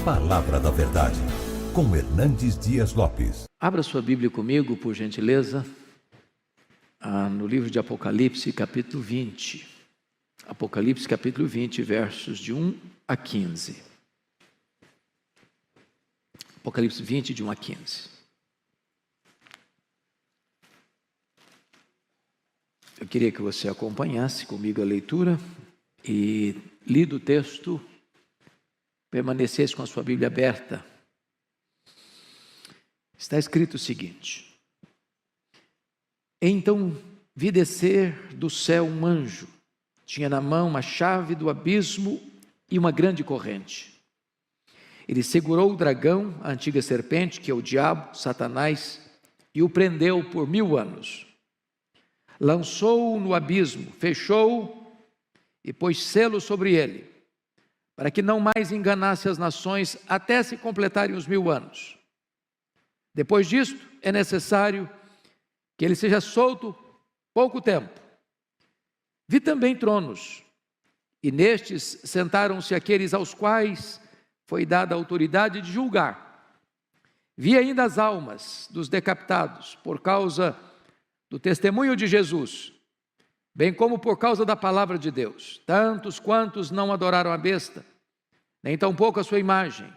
Palavra da Verdade, com Hernandes Dias Lopes. Abra sua Bíblia comigo, por gentileza, no livro de Apocalipse, capítulo 20. Apocalipse, capítulo 20, versos de 1 a 15. Apocalipse 20, de 1 a 15. Eu queria que você acompanhasse comigo a leitura e, lido o texto, permanecesse com a sua Bíblia aberta. Está escrito o seguinte: Então vi descer do céu um anjo, tinha na mão uma chave do abismo e uma grande corrente. Ele segurou o dragão, a antiga serpente, que é o diabo, Satanás, e o prendeu por 1000 anos. Lançou-o no abismo, fechou-o e pôs selo sobre ele, para que não mais enganasse as nações até se completarem os 1000 anos. Depois disto, é necessário que ele seja solto pouco tempo. Vi também tronos, e nestes sentaram-se aqueles aos quais foi dada a autoridade de julgar. Vi ainda as almas dos decapitados, por causa do testemunho de Jesus, bem como por causa da palavra de Deus, tantos quantos não adoraram a besta, nem tampouco a sua imagem,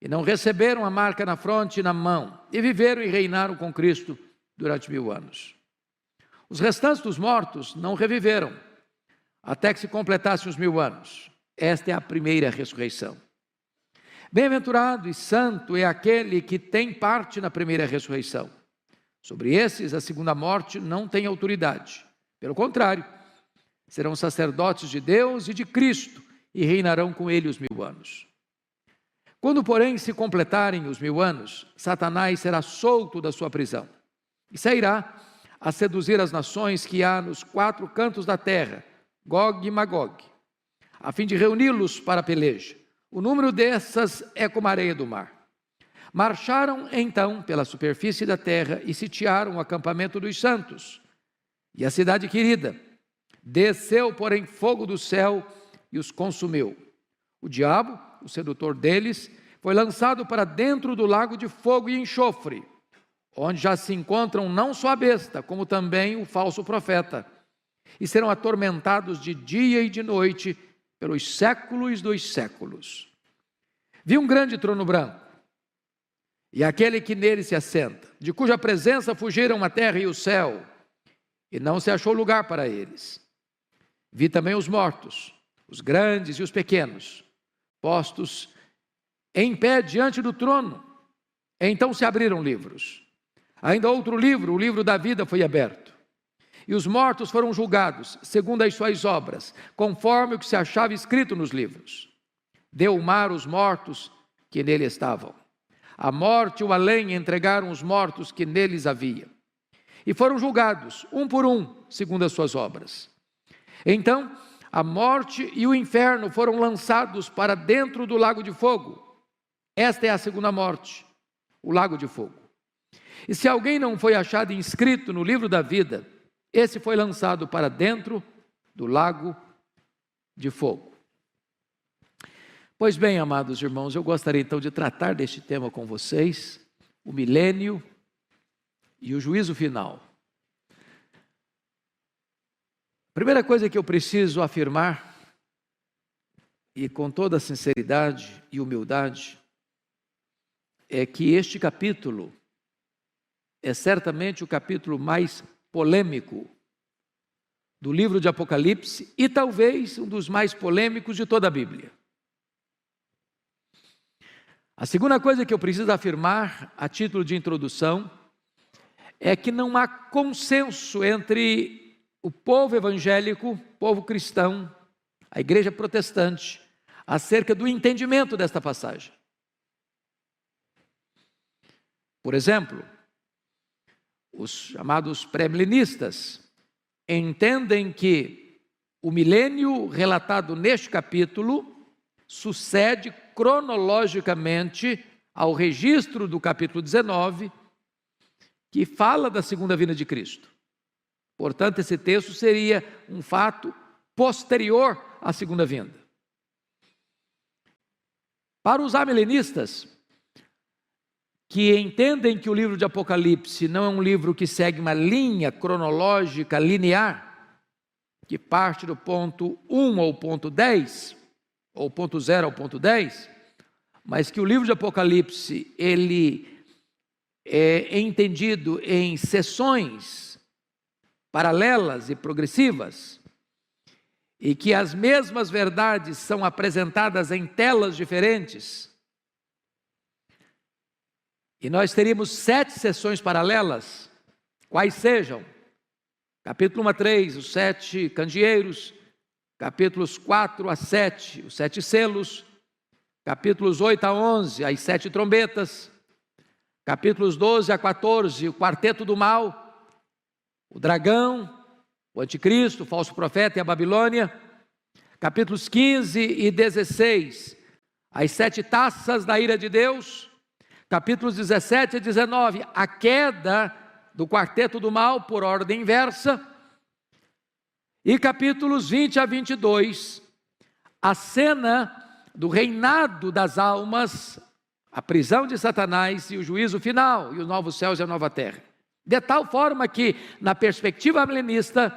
e não receberam a marca na fronte e na mão, e viveram e reinaram com Cristo durante 1000 anos. Os restantes dos mortos não reviveram, até que se completassem os 1000 anos. Esta é a primeira ressurreição. Bem-aventurado e santo é aquele que tem parte na primeira ressurreição. Sobre esses, a segunda morte não tem autoridade. Pelo contrário, serão sacerdotes de Deus e de Cristo e reinarão com ele os 1000 anos. Quando, porém, se completarem os 1000 anos, Satanás será solto da sua prisão e sairá a seduzir as nações que há nos 4 cantos da terra, Gog e Magog, a fim de reuni-los para a peleja. O número dessas é como a areia do mar. Marcharam então pela superfície da terra e sitiaram o acampamento dos santos e a cidade querida. Desceu, porém, fogo do céu e os consumiu. O diabo, o sedutor deles, foi lançado para dentro do lago de fogo e enxofre, onde já se encontram não só a besta, como também o falso profeta, e serão atormentados de dia e de noite pelos séculos dos séculos. Vi um grande trono branco, e aquele que nele se assenta, de cuja presença fugiram a terra e o céu, e não se achou lugar para eles. Vi também os mortos, os grandes e os pequenos, postos em pé diante do trono. Então se abriram livros. Ainda outro livro, o livro da vida, foi aberto. E os mortos foram julgados, segundo as suas obras, conforme o que se achava escrito nos livros. Deu o mar os mortos que nele estavam. A morte e o além entregaram os mortos que neles havia. E foram julgados, um por um, segundo as suas obras. Então, a morte e o inferno foram lançados para dentro do lago de fogo. Esta é a segunda morte, o lago de fogo. E se alguém não foi achado inscrito no livro da vida, esse foi lançado para dentro do lago de fogo. Pois bem, amados irmãos, eu gostaria então de tratar deste tema com vocês, o milênio e o juízo final. A primeira coisa que eu preciso afirmar, e com toda sinceridade e humildade, é que este capítulo é certamente o capítulo mais polêmico do livro de Apocalipse e talvez um dos mais polêmicos de toda a Bíblia. A segunda coisa que eu preciso afirmar, a título de introdução, é que não há consenso entre o povo evangélico, o povo cristão, a igreja protestante, acerca do entendimento desta passagem. Por exemplo, os chamados pré-milenistas entendem que o milênio relatado neste capítulo sucede cronologicamente ao registro do capítulo 19, que fala da segunda vinda de Cristo. Portanto, esse texto seria um fato posterior à segunda vinda. Para os amilenistas, que entendem que o livro de Apocalipse não é um livro que segue uma linha cronológica linear, que parte do ponto 1 ao ponto 10, ou ponto 0 ao ponto 10, mas que o livro de Apocalipse, ele é entendido em seções paralelas e progressivas, e que as mesmas verdades são apresentadas em telas diferentes. E nós teríamos 7 sessões paralelas, quais sejam: capítulo 1 a 3, os 7 candeeiros, capítulos 4 a 7, os 7 selos, capítulos 8 a 11, as 7 trombetas, capítulos 12 a 14, o quarteto do mal, o dragão, o anticristo, o falso profeta e a Babilônia, capítulos 15 e 16, as 7 taças da ira de Deus, capítulos 17 a 19, a queda do quarteto do mal por ordem inversa, e capítulos 20 a 22, a cena do reinado das almas, a prisão de Satanás e o juízo final, e os novos céus e a nova terra. De tal forma que, na perspectiva milenista,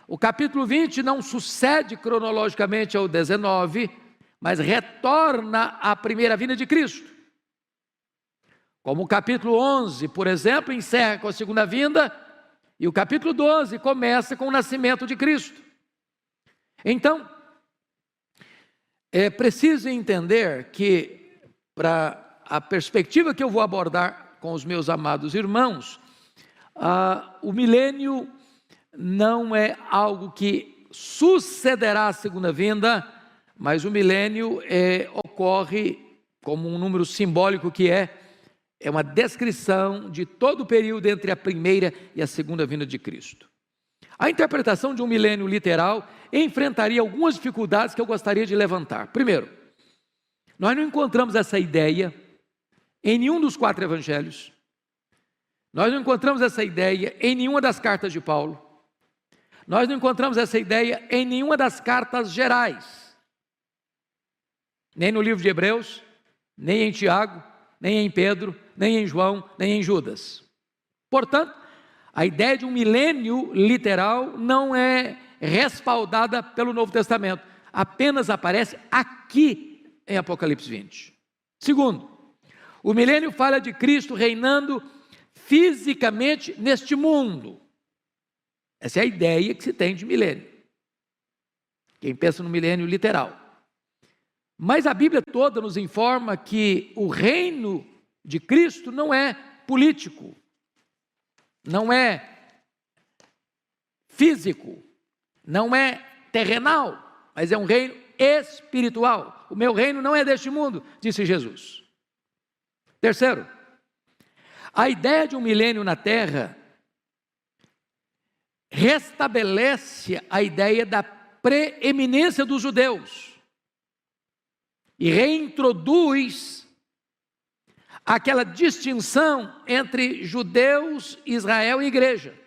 o capítulo 20 não sucede cronologicamente ao 19, mas retorna à primeira vinda de Cristo. Como o capítulo 11, por exemplo, encerra com a segunda vinda, e o capítulo 12 começa com o nascimento de Cristo. Então, é preciso entender que, para a perspectiva que eu vou abordar com os meus amados irmãos, o milênio não é algo que sucederá à segunda vinda, mas o milênio ocorre como um número simbólico que é uma descrição de todo o período entre a primeira e a segunda vinda de Cristo. A interpretação de um milênio literal enfrentaria algumas dificuldades que eu gostaria de levantar. Primeiro, nós não encontramos essa ideia em nenhum dos 4 evangelhos, nós não encontramos essa ideia em nenhuma das cartas de Paulo, nós não encontramos essa ideia em nenhuma das cartas gerais, nem no livro de Hebreus, nem em Tiago, nem em Pedro, nem em João, nem em Judas. Portanto, a ideia de um milênio literal não é respaldada pelo Novo Testamento, apenas aparece aqui em Apocalipse 20. Segundo, o milênio fala de Cristo reinando fisicamente neste mundo. Essa é a ideia que se tem de milênio, quem pensa no milênio literal. Mas a Bíblia toda nos informa que o reino de Cristo não é político, não é físico, não é terrenal, mas é um reino espiritual. O meu reino não é deste mundo, disse Jesus. Terceiro, a ideia de um milênio na terra restabelece a ideia da preeminência dos judeus e reintroduz aquela distinção entre judeus, Israel e igreja.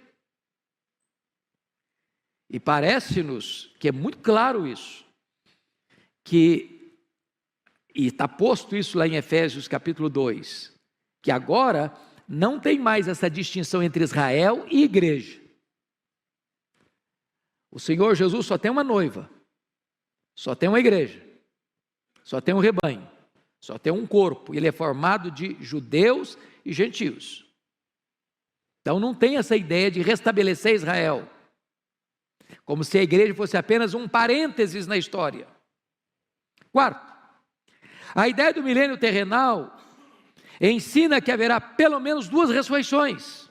E parece-nos que é muito claro isso, e está posto isso lá em Efésios capítulo 2, que agora não tem mais essa distinção entre Israel e igreja. O Senhor Jesus só tem uma noiva, só tem uma igreja, só tem um rebanho, só tem um corpo. Ele é formado de judeus e gentios. Então não tem essa ideia de restabelecer Israel, como se a igreja fosse apenas um parênteses na história. Quarto, a ideia do milênio terrenal ensina que haverá pelo menos 2 ressurreições,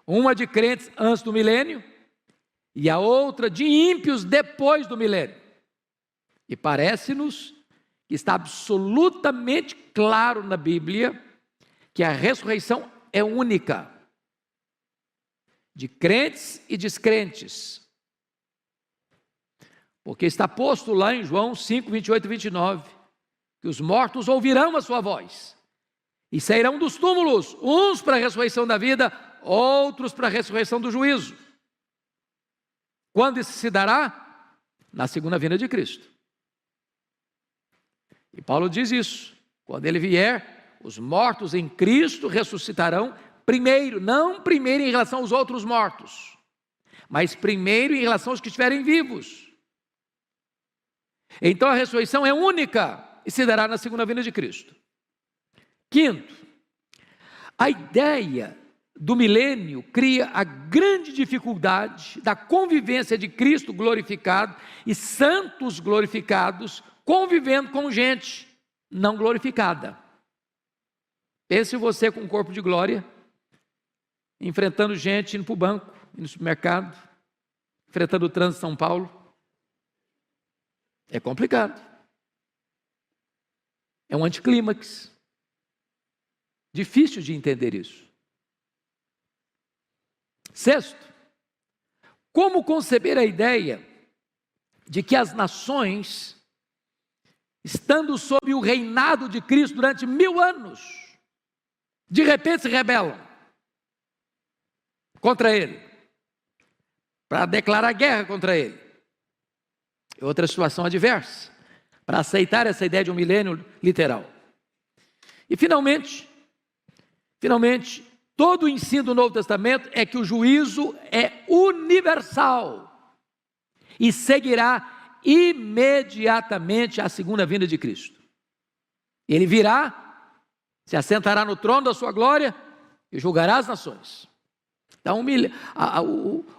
uma de crentes antes do milênio e a outra de ímpios depois do milênio. E parece-nos que está absolutamente claro na Bíblia que a ressurreição é única, de crentes e descrentes, porque está posto lá em João 5, 28 e 29, que os mortos ouvirão a sua voz, e sairão dos túmulos, uns para a ressurreição da vida, outros para a ressurreição do juízo. Quando isso se dará? Na segunda vinda de Cristo. E Paulo diz isso. Quando ele vier, os mortos em Cristo ressuscitarão primeiro, não primeiro em relação aos outros mortos, mas primeiro em relação aos que estiverem vivos. Então a ressurreição é única e se dará na segunda vinda de Cristo. Quinto, a ideia do milênio cria a grande dificuldade da convivência de Cristo glorificado e santos glorificados convivendo com gente não glorificada. Pense você com um corpo de glória, enfrentando gente indo para o banco, indo no supermercado, enfrentando o trânsito de São Paulo. É complicado. É um anticlímax. Difícil de entender isso. Sexto, como conceber a ideia de que as nações, estando sob o reinado de Cristo durante 1000 anos, de repente se rebelam contra Ele, para declarar guerra contra Ele? É outra situação adversa, para aceitar essa ideia de um milênio literal. E finalmente, todo o ensino do Novo Testamento é que o juízo é universal e seguirá imediatamente à segunda vinda de Cristo. Ele virá, se assentará no trono da sua glória e julgará as nações. Então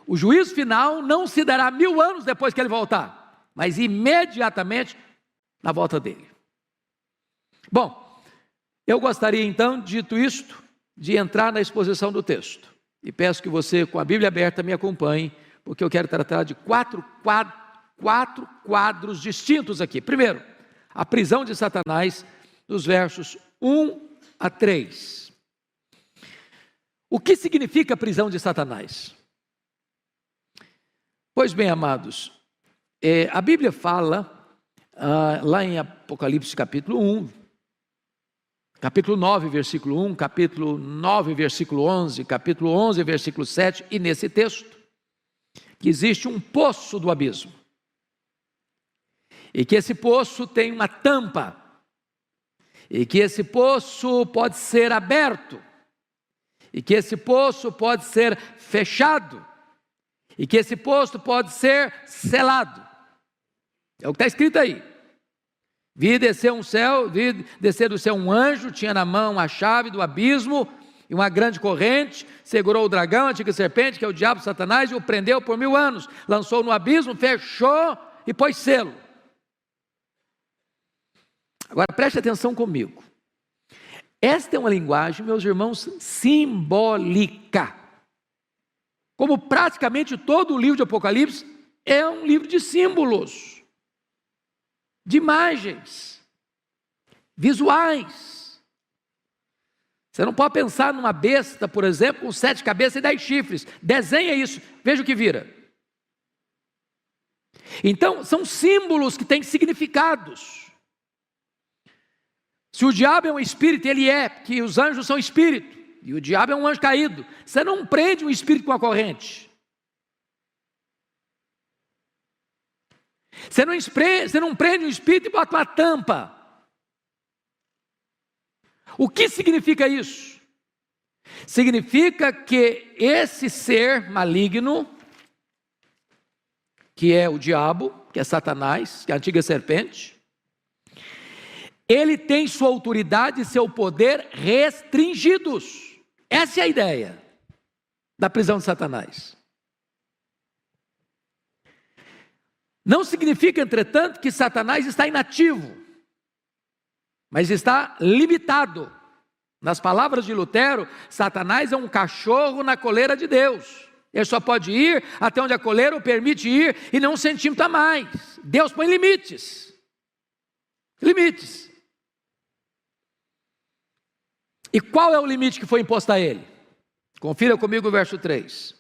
o juízo final não se dará 1000 anos depois que ele voltar, mas imediatamente na volta dele. Bom, eu gostaria então, dito isto, de entrar na exposição do texto. E peço que você, com a Bíblia aberta, me acompanhe, porque eu quero tratar de quatro quadros distintos aqui. Primeiro, a prisão de Satanás, dos versos 1 a 3. O que significa a prisão de Satanás? Pois bem, amados, a Bíblia fala, lá em Apocalipse capítulo 1, capítulo 9, versículo 1, capítulo 9, versículo 11, capítulo 11, versículo 7, e nesse texto, que existe um poço do abismo, e que esse poço tem uma tampa, e que esse poço pode ser aberto, e que esse poço pode ser fechado, e que esse poço pode ser selado. É o que está escrito aí. Vi descer do céu um anjo, tinha na mão a chave do abismo e uma grande corrente, segurou o dragão, a antiga serpente, que é o diabo, Satanás, e o prendeu por 1000 anos, lançou no abismo, fechou e pôs selo. Agora preste atenção comigo. Esta é uma linguagem, meus irmãos, simbólica. Como praticamente todo o livro de Apocalipse é um livro de símbolos, de imagens, visuais. Você não pode pensar numa besta, por exemplo, com 7 cabeças e 10 chifres. Desenha isso, veja o que vira. Então, são símbolos que têm significados. Se o diabo é um espírito, ele é, porque os anjos são espírito, e o diabo é um anjo caído. Você não prende um espírito com a corrente. Você não prende um espírito e bota uma tampa. O que significa isso? Significa que esse ser maligno, que é o diabo, que é Satanás, que é a antiga serpente, ele tem sua autoridade e seu poder restringidos. Essa é a ideia da prisão de Satanás. Não significa, entretanto, que Satanás está inativo, mas está limitado. Nas palavras de Lutero, Satanás é um cachorro na coleira de Deus. Ele só pode ir até onde a coleira o permite ir e não 1 centímetro a mais. Deus põe limites. Limites. E qual é o limite que foi imposto a ele? Confira comigo o verso 3.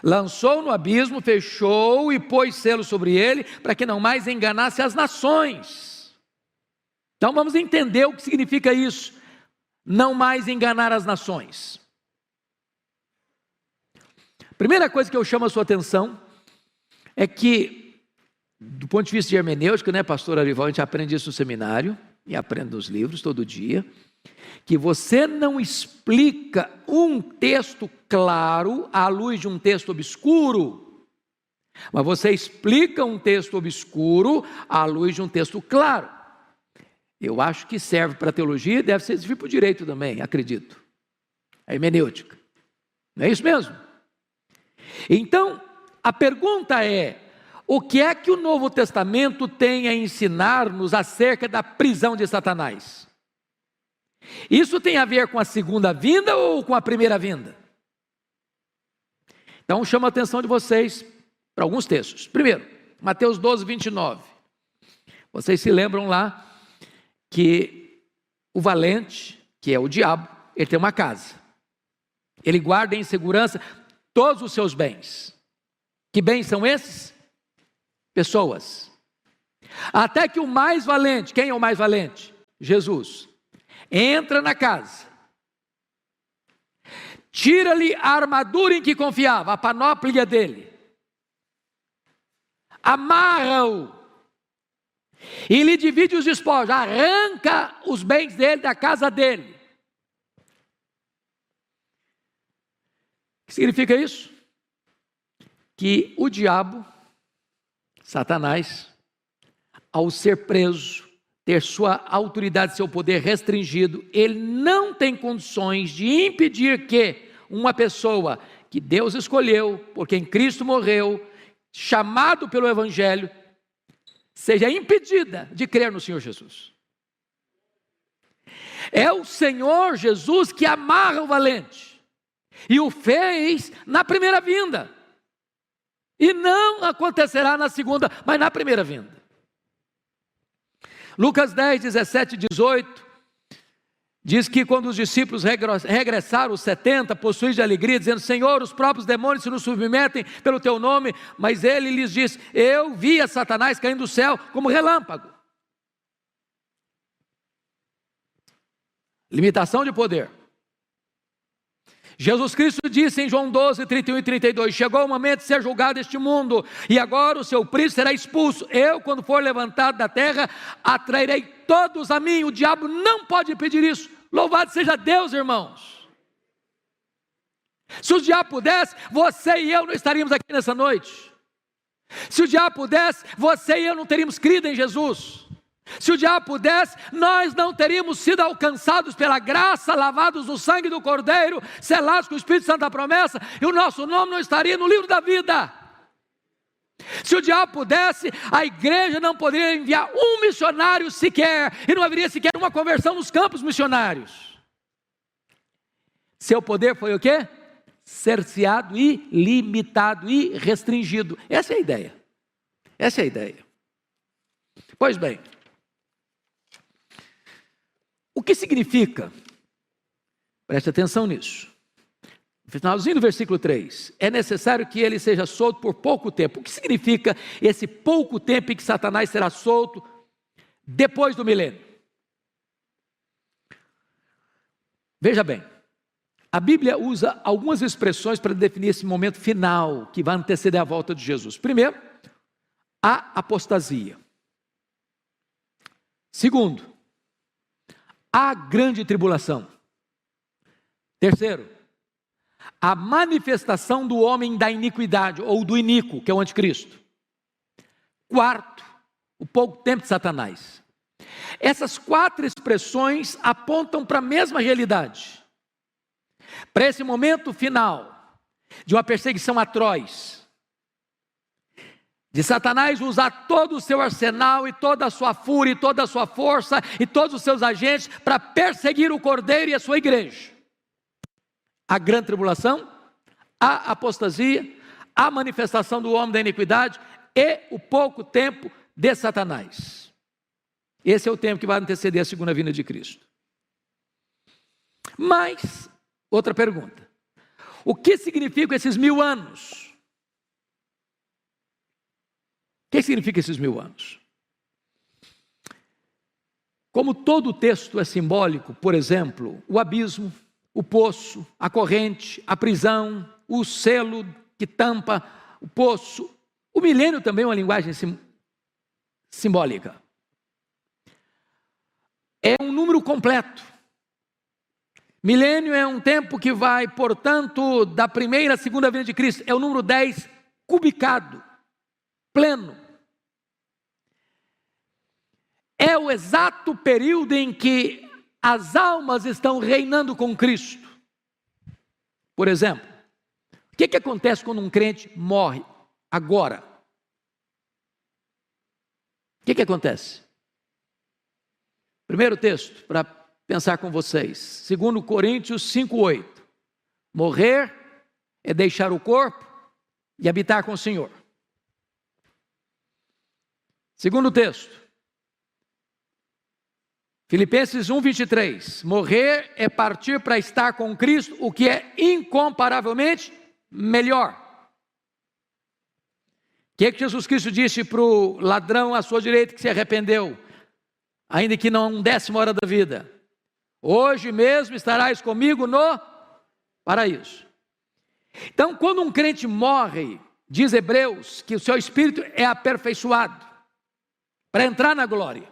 Lançou no abismo, fechou e pôs selo sobre ele, para que não mais enganasse as nações. Então vamos entender o que significa isso. Não mais enganar as nações. Primeira coisa que eu chamo a sua atenção é que, do ponto de vista de hermenêutica, né, pastor Arival, a gente aprende isso no seminário, e aprendo nos livros todo dia, que você não explica um texto claro à luz de um texto obscuro, mas você explica um texto obscuro à luz de um texto claro. Eu acho que serve para a teologia e deve servir para o direito também, acredito. A hermenêutica. Não é isso mesmo? Então, a pergunta é: o que é que o Novo Testamento tem a ensinar-nos acerca da prisão de Satanás? Isso tem a ver com a segunda vinda ou com a primeira vinda? Então, chamo a atenção de vocês para alguns textos. Primeiro, Mateus 12, 29. Vocês se lembram lá que o valente, que é o diabo, ele tem uma casa. Ele guarda em segurança todos os seus bens. Que bens são esses? Pessoas. Até que o mais valente, quem é o mais valente? Jesus. Entra na casa. Tira-lhe a armadura em que confiava, a panóplia dele. Amarra-o. E lhe divide os despojos, arranca os bens dele da casa dele. O que significa isso? Que o diabo, Satanás, ao ser preso, ter sua autoridade, seu poder restringido, ele não tem condições de impedir que uma pessoa que Deus escolheu, por quem Cristo morreu, chamado pelo Evangelho, seja impedida de crer no Senhor Jesus. É o Senhor Jesus que amarra o valente, e o fez na primeira vinda, e não acontecerá na segunda, mas na primeira vinda. Lucas 10, 17 e 18, diz que quando os discípulos regressaram, os 70, possuídos de alegria, dizendo: Senhor, os próprios demônios se nos submetem pelo teu nome, mas ele lhes disse: eu vi a Satanás caindo do céu como relâmpago. Limitação de poder. Jesus Cristo disse em João 12, 31 e 32, chegou o momento de ser julgado este mundo, e agora o seu príncipe será expulso. Eu, quando for levantado da terra, atrairei todos a mim. O diabo não pode impedir isso. Louvado seja Deus, irmãos. Se o diabo pudesse, você e eu não estaríamos aqui nessa noite. Se o diabo pudesse, você e eu não teríamos crido em Jesus. Se o diabo pudesse, nós não teríamos sido alcançados pela graça, lavados no sangue do Cordeiro, selados com o Espírito Santo da promessa, e o nosso nome não estaria no livro da vida. Se o diabo pudesse, a igreja não poderia enviar um missionário sequer, e não haveria sequer uma conversão nos campos missionários. Seu poder foi o quê? Cerceado e limitado e restringido. Essa é a ideia. Essa é a ideia. Pois bem, o que significa? Preste atenção nisso. No finalzinho do versículo 3, é necessário que ele seja solto por pouco tempo. O que significa esse pouco tempo em que Satanás será solto depois do milênio? Veja bem, a Bíblia usa algumas expressões para definir esse momento final que vai anteceder a volta de Jesus. Primeiro, a apostasia. Segundo, a grande tribulação. Terceiro, a manifestação do homem da iniquidade, ou do iníquo, que é o anticristo. Quarto, o pouco tempo de Satanás. Essas quatro expressões apontam para a mesma realidade. Para esse momento final, de uma perseguição atroz, de Satanás usar todo o seu arsenal e toda a sua fúria, e toda a sua força e todos os seus agentes para perseguir o Cordeiro e a sua igreja. A grande tribulação, a apostasia, a manifestação do homem da iniquidade e o pouco tempo de Satanás. Esse é o tempo que vai anteceder a segunda vinda de Cristo. Mas, outra pergunta: o que significam esses 1000 anos? O que significa esses 1000 anos? Como todo o texto é simbólico, por exemplo, o abismo, o poço, a corrente, a prisão, o selo que tampa o poço, o milênio também é uma linguagem simbólica. é um número completo. Milênio é um tempo que vai, portanto, da primeira à segunda vinda de Cristo. É o número 10 cubicado, pleno. É o exato período em que as almas estão reinando com Cristo. Por exemplo, o que acontece quando um crente morre agora? O que acontece? Primeiro texto, para pensar com vocês, 2 Coríntios 5:8. Morrer é deixar o corpo e habitar com o Senhor. Segundo texto, Filipenses 1:23. Morrer é partir para estar com Cristo, o que é incomparavelmente melhor. O que Jesus Cristo disse para o ladrão à sua direita que se arrependeu, ainda que não 1/10 hora da vida? Hoje mesmo estarás comigo no paraíso. Então, quando um crente morre, diz Hebreus que o seu espírito é aperfeiçoado para entrar na glória.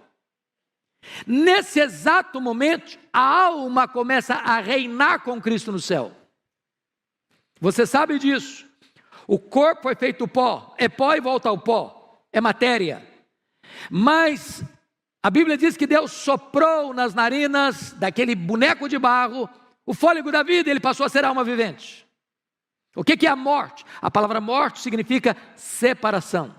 Nesse exato momento, a alma começa a reinar com Cristo no céu. Você sabe disso. O corpo foi feito pó, é pó e volta ao pó, é matéria. Mas a Bíblia diz que Deus soprou nas narinas daquele boneco de barro o fôlego da vida e ele passou a ser alma vivente. O que é a morte? A palavra morte significa separação.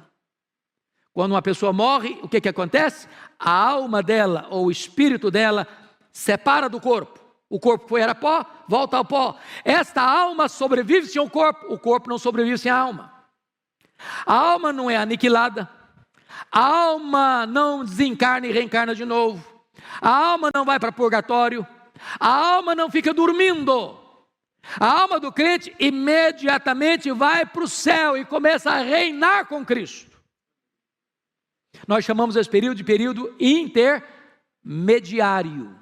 Quando uma pessoa morre, o que acontece? A alma dela, ou o espírito dela, separa do corpo. O corpo era pó, volta ao pó. Esta alma sobrevive sem o corpo não sobrevive sem a alma. A alma não é aniquilada, a alma não desencarna e reencarna de novo, a alma não vai para purgatório, a alma não fica dormindo. A alma do crente imediatamente vai para o céu e começa a reinar com Cristo. Nós chamamos esse período de período intermediário.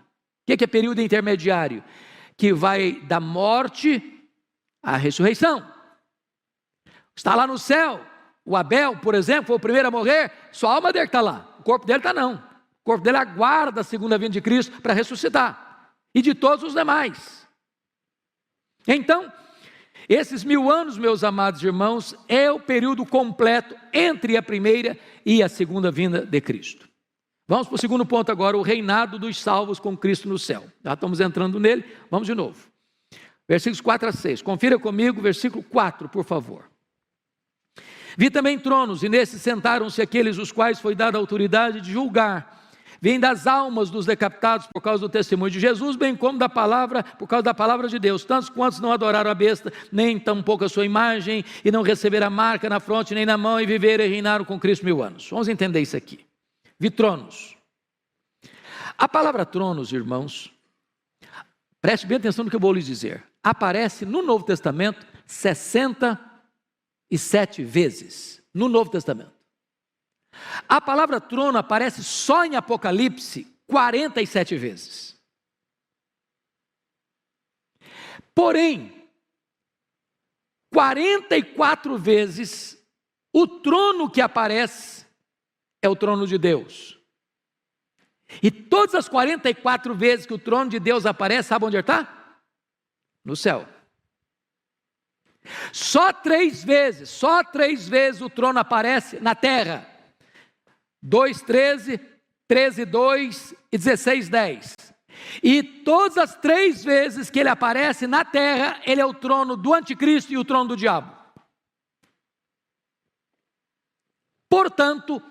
O que é período intermediário? Que vai da morte à ressurreição. Está lá no céu. O Abel, por exemplo, foi o primeiro a morrer, só a alma dele está lá. O corpo dele está não. O corpo dele aguarda a segunda vinda de Cristo para ressuscitar. E de todos os demais. Então, esses 1000 anos, meus amados irmãos, é o período completo entre a primeira e a segunda vinda de Cristo. Vamos para o segundo ponto agora, o reinado dos salvos com Cristo no céu. Já estamos entrando nele, vamos de novo. Versículos 4-6, confira comigo, versículo 4, por favor. Vi também tronos, e nesses sentaram-se aqueles os quais foi dada a autoridade de julgar. Vêm das almas dos decapitados por causa do testemunho de Jesus, bem como da palavra, por causa da palavra de Deus. Tantos quantos não adoraram a besta, nem tampouco a sua imagem, e não receberam a marca na fronte nem na mão, e viveram e reinaram com Cristo 1000 anos. Vamos entender isso aqui. Vi tronos. A palavra tronos, irmãos, preste bem atenção no que eu vou lhes dizer. Aparece no Novo Testamento 67 vezes. No Novo Testamento. A palavra trono aparece só em Apocalipse 47 vezes. Porém, 44 vezes o trono que aparece é o trono de Deus. E todas as 44 vezes que o trono de Deus aparece, sabe onde ele está? No céu. Só 3 vezes o trono aparece na terra. 2:13, 13:2 e 16:10. E todas as 3 vezes que ele aparece na terra, ele é o trono do anticristo e o trono do diabo. Portanto,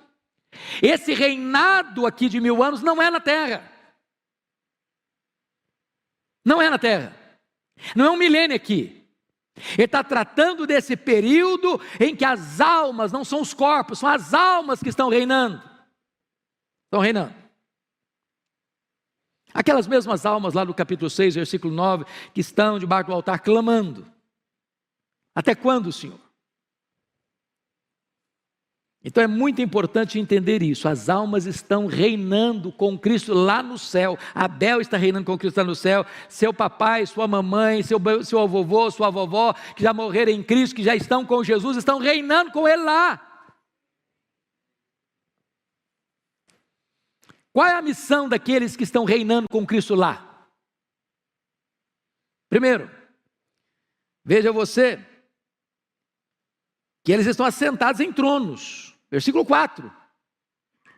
esse reinado aqui de 1000 anos não é na terra. Não é na terra. Não é um milênio aqui. Ele está tratando desse período em que as almas, não são os corpos, são as almas que estão reinando. Estão reinando. Aquelas mesmas almas lá do capítulo 6, versículo 9, que estão debaixo do altar clamando. Até quando, Senhor? Então é muito importante entender isso. As almas estão reinando com Cristo lá no céu. Abel está reinando com Cristo lá no céu. Seu papai, sua mamãe, seu avô, sua vovó, que já morreram em Cristo, que já estão com Jesus, estão reinando com Ele lá. Qual é a missão daqueles que estão reinando com Cristo lá? Primeiro, veja você, que eles estão assentados em tronos. Versículo 4.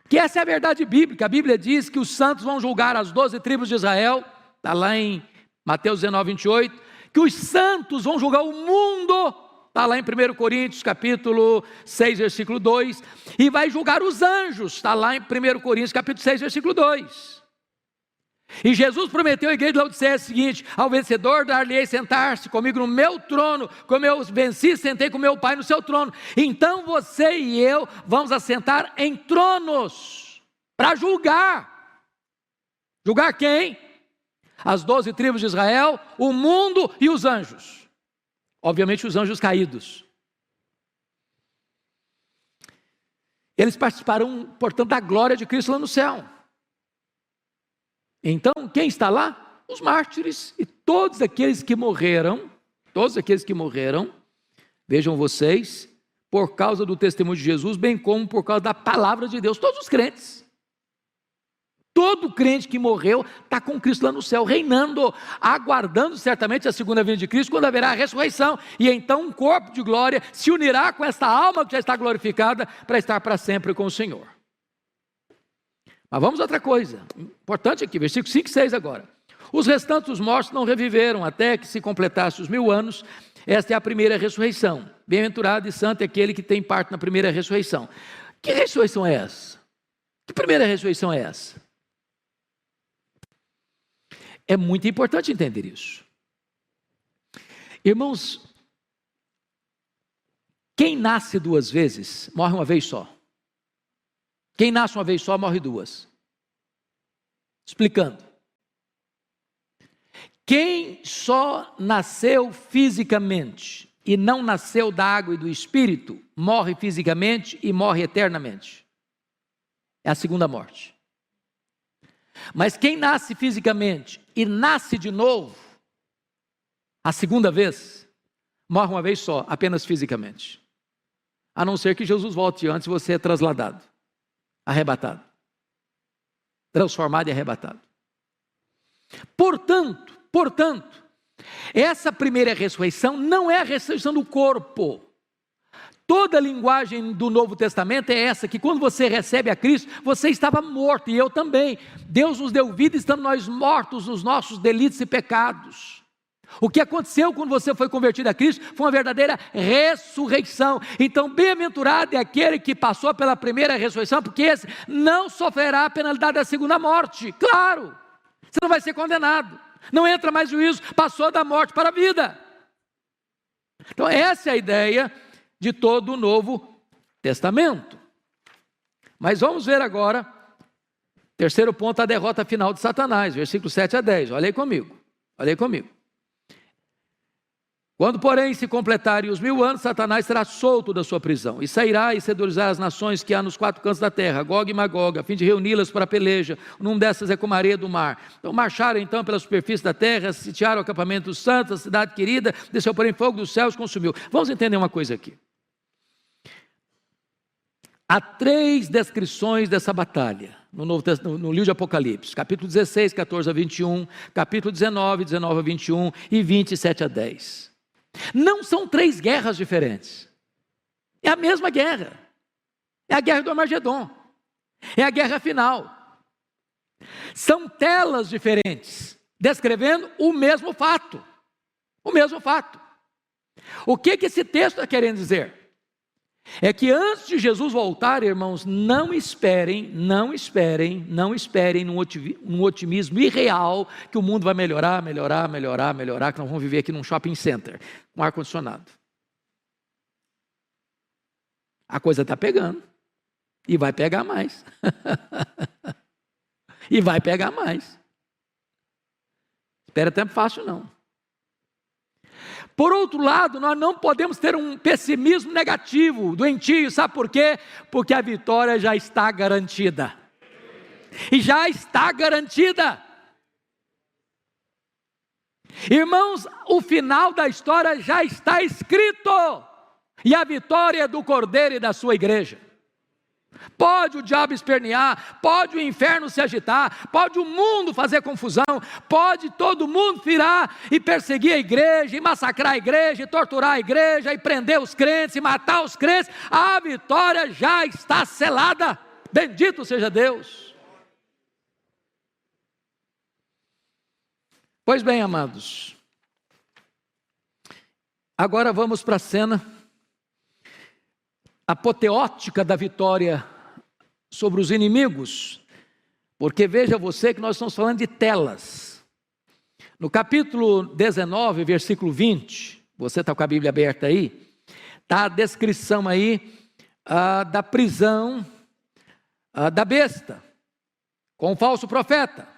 Que essa é a verdade bíblica. A Bíblia diz que os santos vão julgar as 12 tribos de Israel. Está lá em Mateus 19, 28. Que os santos vão julgar o mundo. Está lá em 1 Coríntios, capítulo 6, versículo 2. E vai julgar os anjos. Está lá em 1 Coríntios, capítulo 6, versículo 2. E Jesus prometeu à igreja de Laodiceia o seguinte: ao vencedor dar-lhe-ei sentar-se comigo no meu trono, como eu venci, sentei com meu Pai no seu trono. Então você e eu vamos assentar em tronos, para julgar. Julgar quem? As 12 tribos de Israel, o mundo e os anjos. Obviamente os anjos caídos. Eles participarão, portanto, da glória de Cristo lá no céu. Então, quem está lá? Os mártires e todos aqueles que morreram, vejam vocês, por causa do testemunho de Jesus, bem como por causa da palavra de Deus, todos os crentes. Todo crente que morreu está com Cristo lá no céu, reinando, aguardando certamente a segunda vinda de Cristo, quando haverá a ressurreição, e então um corpo de glória se unirá com esta alma que já está glorificada, para estar para sempre com o Senhor. Mas vamos a outra coisa, importante aqui, versículo 5 e 6 agora. Os restantes dos mortos não reviveram, até que se completasse os 1000 anos, esta é a primeira ressurreição. Bem-aventurado e santo é aquele que tem parte na primeira ressurreição. Que ressurreição é essa? Que primeira ressurreição é essa? É muito importante entender isso. Irmãos, quem nasce 2 vezes, morre uma vez só. Quem nasce uma vez só, morre 2. Explicando. Quem só nasceu fisicamente e não nasceu da água e do Espírito, morre fisicamente e morre eternamente. É a segunda morte. Mas quem nasce fisicamente e nasce de novo, a segunda vez, morre uma vez só, apenas fisicamente. A não ser que Jesus volte antes, você é trasladado, arrebatado, transformado e arrebatado. Portanto, essa primeira ressurreição não é a ressurreição do corpo. Toda a linguagem do Novo Testamento é essa, que quando você recebe a Cristo, você estava morto, e eu também. Deus nos deu vida, estamos nós mortos nos nossos delitos e pecados. O que aconteceu quando você foi convertido a Cristo foi uma verdadeira ressurreição. Então, bem-aventurado é aquele que passou pela primeira ressurreição, porque esse não sofrerá a penalidade da segunda morte. Claro, você não vai ser condenado, não entra mais juízo, passou da morte para a vida. Então, essa é a ideia de todo o Novo Testamento. Mas vamos ver agora, terceiro ponto, a derrota final de Satanás, versículo 7 a 10, olha aí comigo. Quando, porém, se completarem os 1000 anos, Satanás será solto da sua prisão, e sairá e seduzirá as nações que há nos 4 cantos da terra, Gog e Magog, a fim de reuni-las para a peleja. Num dessas é como a areia do mar. Então marcharam então pela superfície da terra, sitiaram o acampamento dos santos, a cidade querida, desceu porém fogo dos céus e consumiu. Vamos entender uma coisa aqui. Há 3 descrições dessa batalha no livro de Apocalipse, capítulo 16, 14 a 21, capítulo 19, 19 a 21 e 27 a 10. Não são 3 guerras diferentes, é a mesma guerra, é a guerra do Armagedon, é a guerra final. São telas diferentes, descrevendo o mesmo fato. O que esse texto está querendo dizer? É que antes de Jesus voltar, irmãos, não esperem num otimismo irreal que o mundo vai melhorar, que nós vamos viver aqui num shopping center, com ar-condicionado. A coisa está pegando, e vai pegar mais. Espera tempo fácil não. Por outro lado, nós não podemos ter um pessimismo negativo, doentio, sabe por quê? Porque a vitória já está garantida. Irmãos, o final da história já está escrito, e a vitória é do Cordeiro e da sua igreja. Pode o diabo espernear, pode o inferno se agitar, pode o mundo fazer confusão, pode todo mundo virar e perseguir a igreja, e massacrar a igreja, e torturar a igreja, e prender os crentes, e matar os crentes. A vitória já está selada. Bendito seja Deus. Pois bem, amados, agora vamos para a cena apoteótica da vitória sobre os inimigos, porque veja você que nós estamos falando de telas. No capítulo 19, versículo 20, você está com a Bíblia aberta aí, está a descrição aí da prisão da besta, com o falso profeta.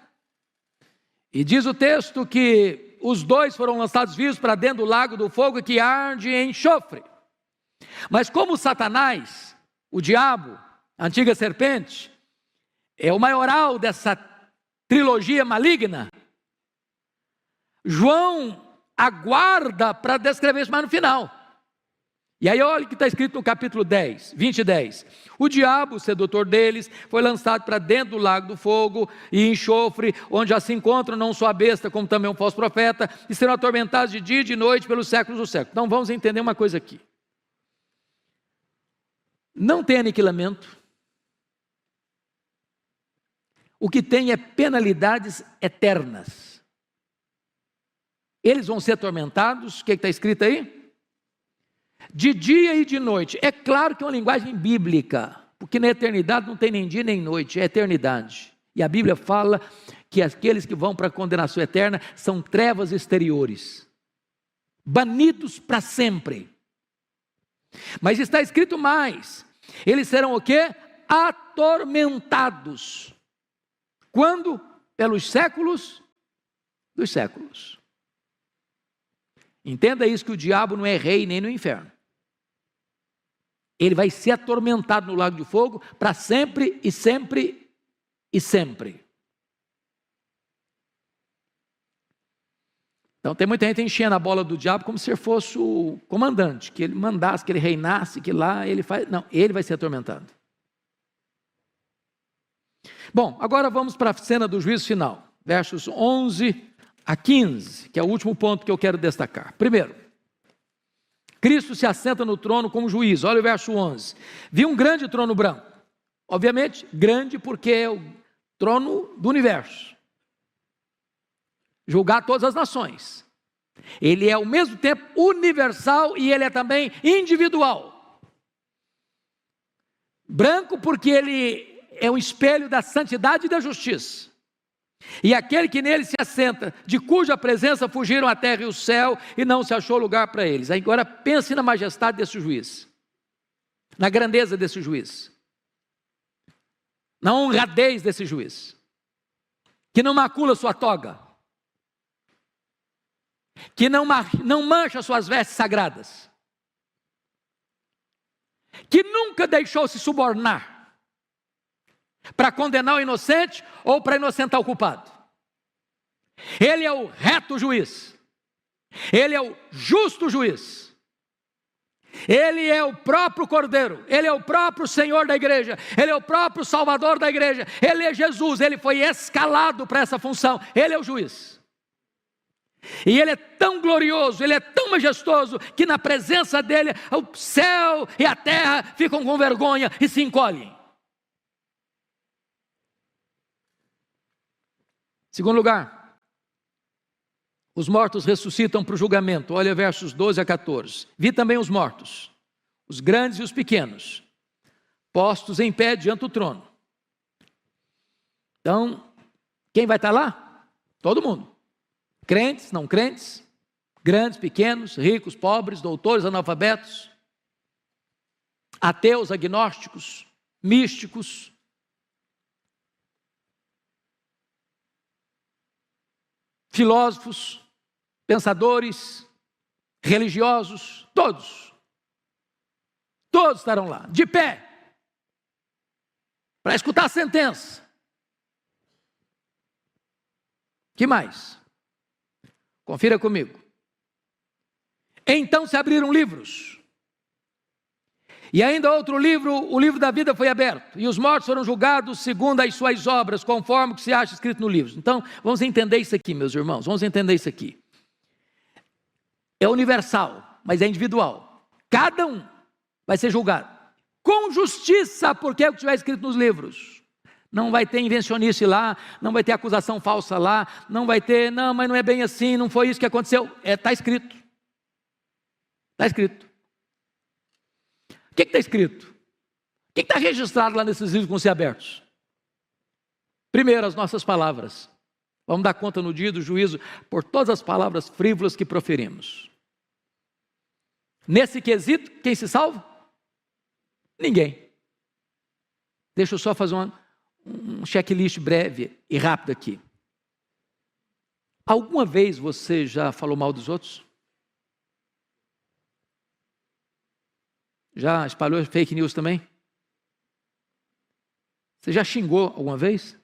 E diz o texto que os dois foram lançados vivos para dentro do lago do fogo que arde em enxofre. Mas como Satanás, o diabo, a antiga serpente, é o maioral dessa trilogia maligna, João aguarda para descrever isso mais no final. E aí olha o que está escrito no capítulo 10, 20 e 10. O diabo, o sedutor deles, foi lançado para dentro do lago do fogo e enxofre, onde já se encontram não só a besta, como também um falso profeta, e serão atormentados de dia e de noite pelos séculos dos séculos. Então vamos entender uma coisa aqui. Não tem aniquilamento. O que tem é penalidades eternas. Eles vão ser atormentados, o que está escrito aí? De dia e de noite. É claro que é uma linguagem bíblica, porque na eternidade não tem nem dia nem noite, é eternidade. E a Bíblia fala que aqueles que vão para a condenação eterna são trevas exteriores, banidos para sempre. Mas está escrito mais, eles serão o quê? Atormentados. Quando? Pelos séculos dos séculos. Entenda isso, que o diabo não é rei nem no inferno. Ele vai ser atormentado no lago de fogo para sempre e sempre e sempre. Então tem muita gente enchendo a bola do diabo como se ele fosse o comandante, que ele mandasse, que ele reinasse, que lá ele faz... Não, ele vai ser atormentado. Bom, agora vamos para a cena do juízo final, versos 11 a 15, que é o último ponto que eu quero destacar. Primeiro, Cristo se assenta no trono como juiz. Olha o verso 11. Vi um grande trono branco. Obviamente, grande porque é o trono do universo. Julgar todas as nações. Ele é ao mesmo tempo universal e ele é também individual. Branco porque ele é um espelho da santidade e da justiça. E aquele que nele se assenta, de cuja presença fugiram a terra e o céu, e não se achou lugar para eles. Agora pense na majestade desse juiz, na grandeza desse juiz, na honradez desse juiz, que não macula sua toga, que não mancha suas vestes sagradas, que nunca deixou se subornar para condenar o inocente ou para inocentar o culpado. Ele é o reto juiz, ele é o justo juiz, ele é o próprio Cordeiro, ele é o próprio Senhor da igreja, ele é o próprio Salvador da igreja, ele é Jesus, ele foi escalado para essa função, ele é o juiz. E ele é tão glorioso, ele é tão majestoso, que na presença dele o céu e a terra ficam com vergonha e se encolhem. Segundo lugar, os mortos ressuscitam para o julgamento. Olha versos 12 a 14. Vi também os mortos, os grandes e os pequenos, postos em pé diante do trono. Então, quem vai estar lá? Todo mundo. Crentes, não crentes, grandes, pequenos, ricos, pobres, doutores, analfabetos, ateus, agnósticos, místicos, filósofos, pensadores, religiosos, todos estarão lá, de pé, para escutar a sentença. Que mais? Confira comigo. Então se abriram livros, E ainda outro livro, o livro da vida foi aberto, e os mortos foram julgados segundo as suas obras, conforme o que se acha escrito no livro. Então, vamos entender isso aqui, meus irmãos, vamos entender isso aqui. É universal, mas é individual. Cada um vai ser julgado com justiça, porque é o que estiver escrito nos livros. Não vai ter invencionice lá, não vai ter acusação falsa lá, não vai ter, não, mas não é bem assim, não foi isso que aconteceu. Está escrito. Está escrito. O que está escrito? O que está registrado lá nesses livros que vão ser abertos? Primeiro, as nossas palavras. Vamos dar conta no dia do juízo por todas as palavras frívolas que proferimos. Nesse quesito, quem se salva? Ninguém. Deixa eu só fazer um checklist breve e rápido aqui. Alguma vez você já falou mal dos outros? Já espalhou fake news também? Você já xingou alguma vez?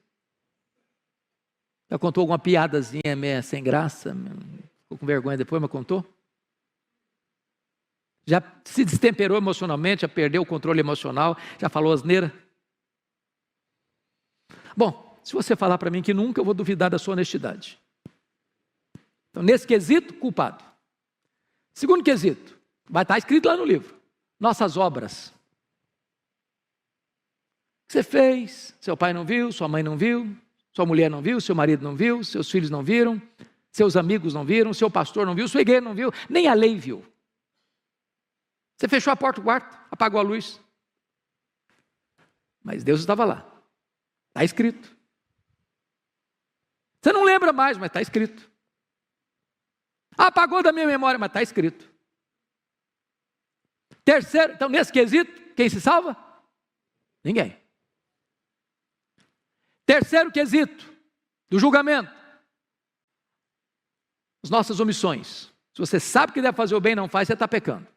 Já contou alguma piadazinha meio sem graça? Ficou com vergonha depois, mas contou? Já se destemperou emocionalmente, já perdeu o controle emocional, já falou asneira? Bom, se você falar para mim que nunca, eu vou duvidar da sua honestidade. Então, nesse quesito, culpado. Segundo quesito, vai estar escrito lá no livro. Nossas obras. O que você fez? Seu pai não viu, sua mãe não viu, sua mulher não viu, seu marido não viu, seus filhos não viram, seus amigos não viram, seu pastor não viu, sua igreja não viu, nem a lei viu. Você fechou a porta do quarto, apagou a luz. Mas Deus estava lá. Está escrito. Você não lembra mais, mas está escrito. Apagou da minha memória, mas está escrito. Terceiro, então nesse quesito, quem se salva? Ninguém. Terceiro quesito do julgamento. As nossas omissões. Se você sabe que deve fazer o bem e não faz, você está pecando.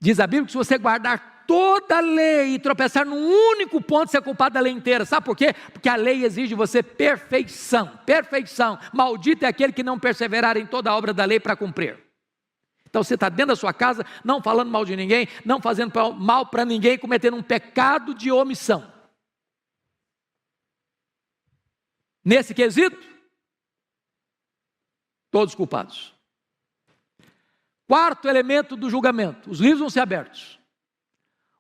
Diz a Bíblia que se você guardar toda a lei e tropeçar num único ponto, você é culpado da lei inteira. Sabe por quê? Porque a lei exige de você perfeição. Perfeição. Maldito é aquele que não perseverar em toda a obra da lei para cumprir. Então você está dentro da sua casa, não falando mal de ninguém, não fazendo mal para ninguém, cometendo um pecado de omissão. Nesse quesito, todos culpados. Quarto elemento do julgamento, os livros vão ser abertos.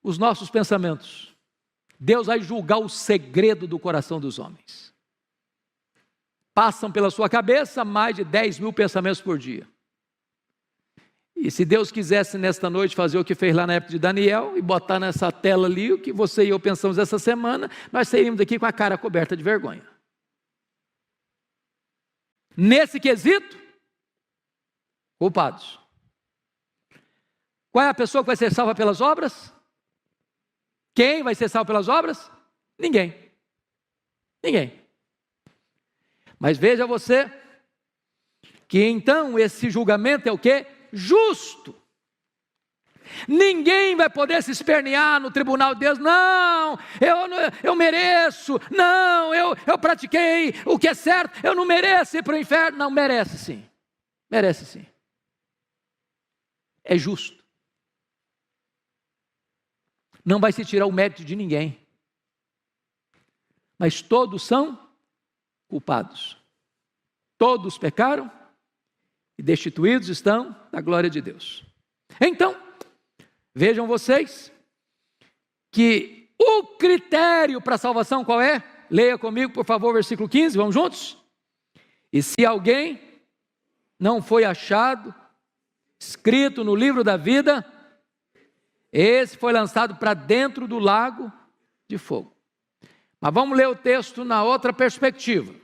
Os nossos pensamentos. Deus vai julgar o segredo do coração dos homens. Passam pela sua cabeça mais de 10 mil pensamentos por dia. E se Deus quisesse nesta noite fazer o que fez lá na época de Daniel e botar nessa tela ali o que você e eu pensamos essa semana, nós sairíamos daqui com a cara coberta de vergonha. Nesse quesito, culpados. Qual é a pessoa que vai ser salva pelas obras? Quem vai ser salvo pelas obras? Ninguém. Ninguém. Mas veja você que então esse julgamento é o quê? Justo. Ninguém vai poder se espernear no tribunal de Deus. Não, eu mereço. Não, eu pratiquei o que é certo. Eu não mereço ir para o inferno. Não, merece sim. Merece sim. É justo. Não vai se tirar o mérito de ninguém. Mas todos são culpados. Todos pecaram e destituídos estão da glória de Deus. Então, vejam vocês que o critério para a salvação qual é? Leia comigo, por favor, versículo 15, vamos juntos? E se alguém não foi achado, escrito no livro da vida, esse foi lançado para dentro do lago de fogo. Mas vamos ler o texto na outra perspectiva.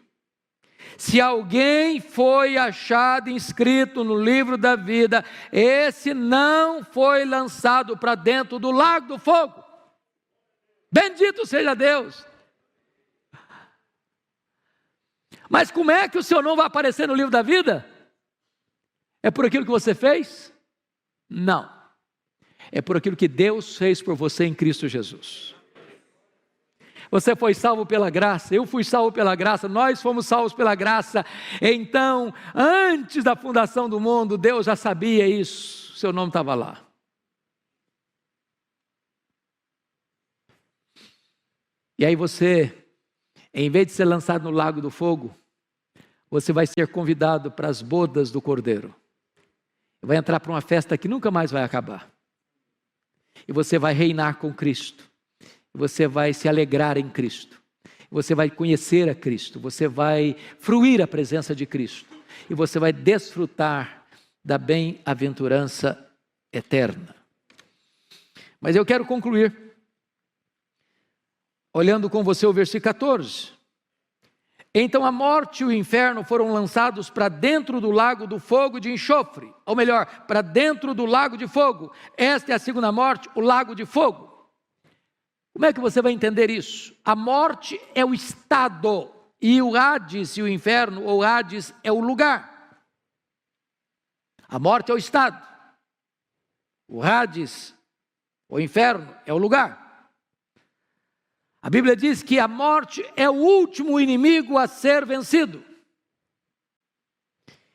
Se alguém foi achado inscrito no livro da vida, esse não foi lançado para dentro do lago do fogo. Bendito seja Deus. Mas como é que o seu nome vai aparecer no livro da vida? É por aquilo que você fez? Não. É por aquilo que Deus fez por você em Cristo Jesus. Você foi salvo pela graça, eu fui salvo pela graça, nós fomos salvos pela graça. Então, antes da fundação do mundo, Deus já sabia isso, seu nome estava lá. E aí você, em vez de ser lançado no lago do fogo, você vai ser convidado para as bodas do Cordeiro. Vai entrar para uma festa que nunca mais vai acabar. E você vai reinar com Cristo. Você vai se alegrar em Cristo. Você vai conhecer a Cristo. Você vai fruir a presença de Cristo. E você vai desfrutar da bem-aventurança eterna. Mas eu quero concluir olhando com você o versículo 14. Então a morte e o inferno foram lançados para dentro do lago do fogo de enxofre, ou melhor, para dentro do lago de fogo. Esta é a segunda morte, o lago de fogo. Como é que você vai entender isso? A morte é o estado, e o Hades e o inferno, ou Hades, é o lugar. A morte é o estado, o Hades, o inferno, é o lugar. A Bíblia diz que a morte é o último inimigo a ser vencido.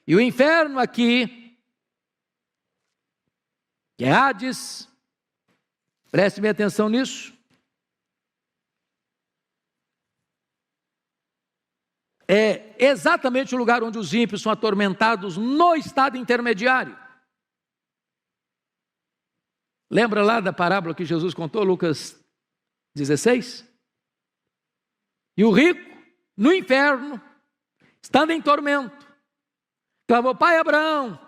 E o inferno aqui, que é Hades, preste bem atenção nisso, é exatamente o lugar onde os ímpios são atormentados no estado intermediário. Lembra lá da parábola que Jesus contou, Lucas 16? E o rico, no inferno, estando em tormento, clamou: Pai Abraão,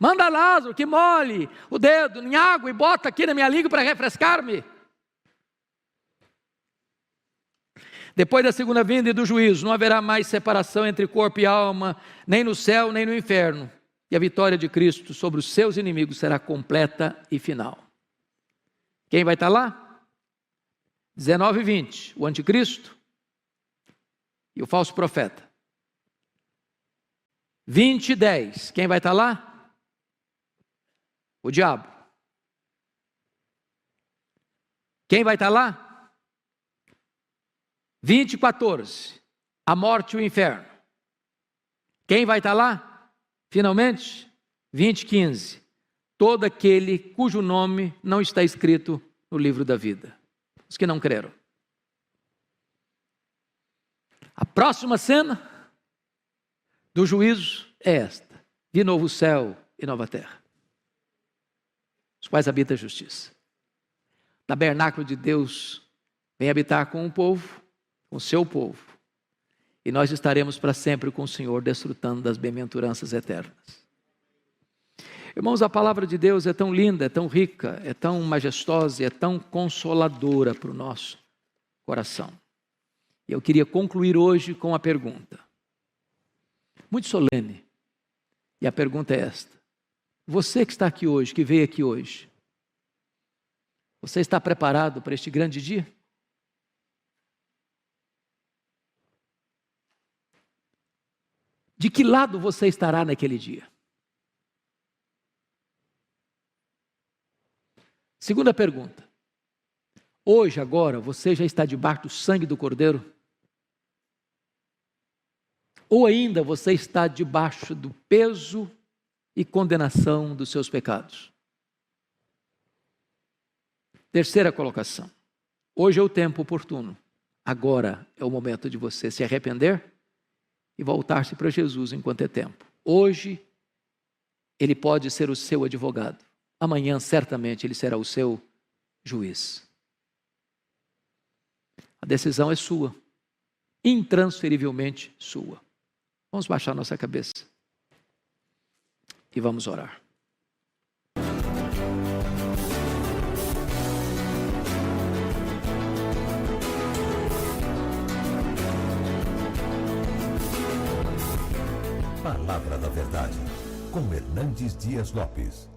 manda Lázaro que molhe o dedo em água e bota aqui na minha língua para refrescar-me. Depois da segunda vinda e do juízo, não haverá mais separação entre corpo e alma, nem no céu, nem no inferno. E a vitória de Cristo sobre os seus inimigos será completa e final. Quem vai estar lá? 19 e 20, o anticristo e o falso profeta. 20 e 10, quem vai estar lá? O diabo. Quem vai estar lá? 20 e 14, a morte e o inferno. Quem vai estar lá? Finalmente, 20 e 15, todo aquele cujo nome não está escrito no livro da vida. Os que não creram. A próxima cena do juízo é esta: de novo céu e nova terra, os quais habita a justiça. O tabernáculo de Deus vem habitar com o povo, com o seu povo, e nós estaremos para sempre com o Senhor, desfrutando das bem-aventuranças eternas. Irmãos, a palavra de Deus é tão linda, é tão rica, é tão majestosa, é tão consoladora para o nosso coração. E eu queria concluir hoje com a pergunta, muito solene, e a pergunta é esta: você que está aqui hoje, que veio aqui hoje, você está preparado para este grande dia? De que lado você estará naquele dia? Segunda pergunta: hoje, agora, você já está debaixo do sangue do Cordeiro? Ou ainda você está debaixo do peso e condenação dos seus pecados? Terceira colocação: hoje é o tempo oportuno. Agora é o momento de você se arrepender e voltar-se para Jesus enquanto é tempo. Hoje, Ele pode ser o seu advogado. Amanhã, certamente, Ele será o seu juiz. A decisão é sua, intransferivelmente sua. Vamos baixar nossa cabeça e vamos orar. Palavra da Verdade, com Hernandes Dias Lopes.